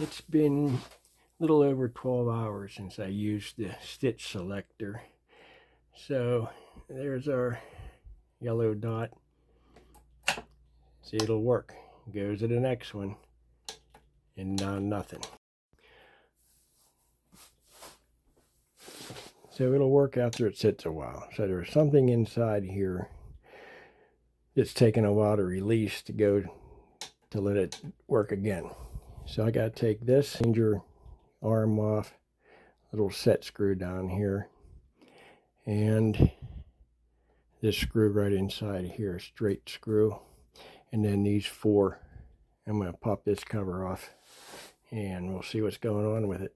It's been a little over 12 hours since I used the stitch selector. So there's our yellow dot. See, it'll work. Goes to the next one, and now nothing. So it'll work after it sits a while. So there's something inside here that's taken a while to release to go to let it work again. So I got to take this messenger arm off, little set screw down here, and this screw right inside here, straight screw, and then these four. I'm going to pop this cover off and we'll see what's going on with it.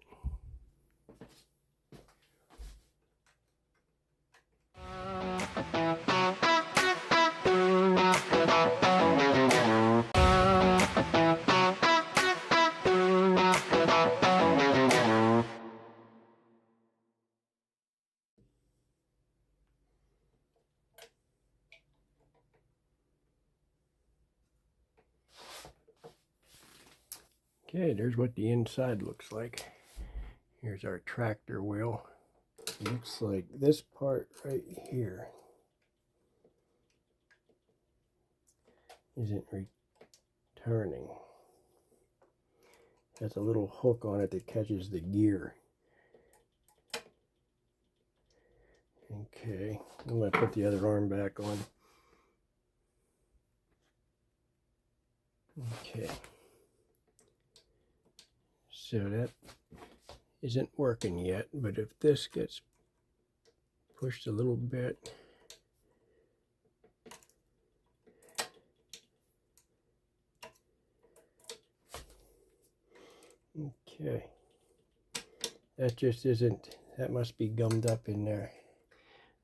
Okay, there's what the inside looks like. Here's our tractor wheel. It looks like this part right here isn't returning. Has a little hook on it that catches the gear. Okay, I'm going to put the other arm back on. Okay. So that isn't working yet, but if this gets pushed a little bit, okay, that just isn't, that must be gummed up in there.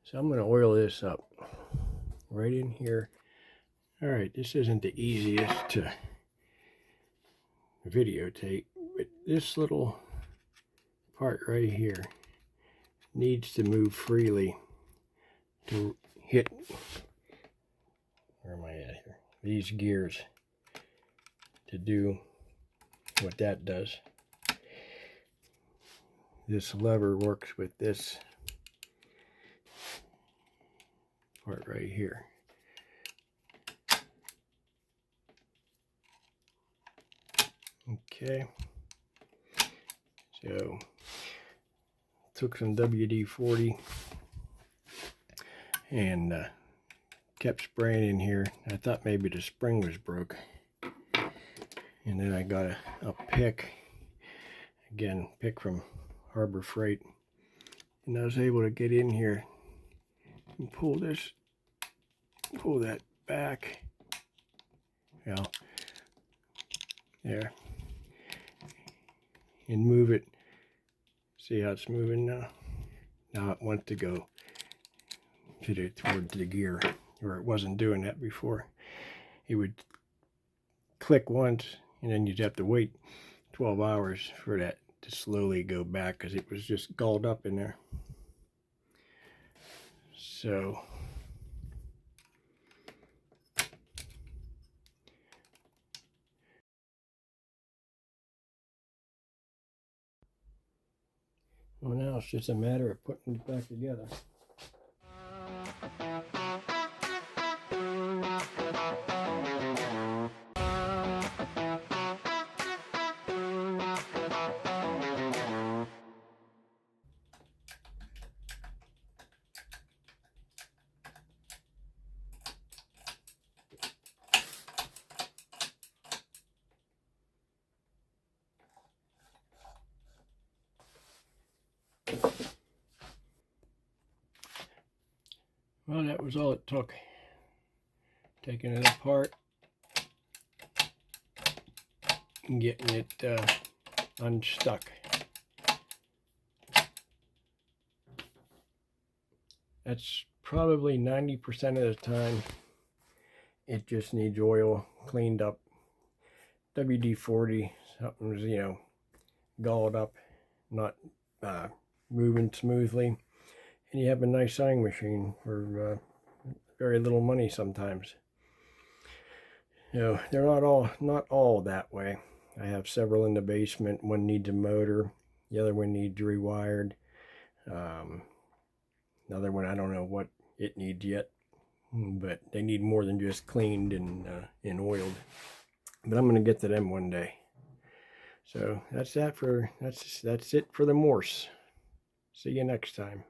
So I'm going to oil this up right in here. All right, this isn't the easiest to videotape, but this little part right here needs to move freely to hit, where am I at here, these gears, to do what that does. This lever works with this part right here. Okay, so took some WD-40 and kept spraying in here. I thought maybe the spring was broke, and then I got a pick, again, pick from Harbor Freight, and I was able to get in here and pull that back. Well, there. And move it. See how it's moving now? Now it wants to go towards the gear, or it wasn't doing that before. It would click once, and then you'd have to wait 12 hours for that to slowly go back because it was just galled up in there. So well, now it's just a matter of putting it back together. Well, that was all it took. Taking it apart and getting it unstuck. That's probably 90% of the time. It just needs oil cleaned up. WD-40, something's, you know, galled up, not moving smoothly. And you have a nice sewing machine for very little money sometimes. You know, they're not all that way. I have several in the basement. One needs a motor. The other one needs rewired. Another one, I don't know what it needs yet, but they need more than just cleaned and oiled. But I'm going to get to them one day. So that's it for the Morse. See you next time.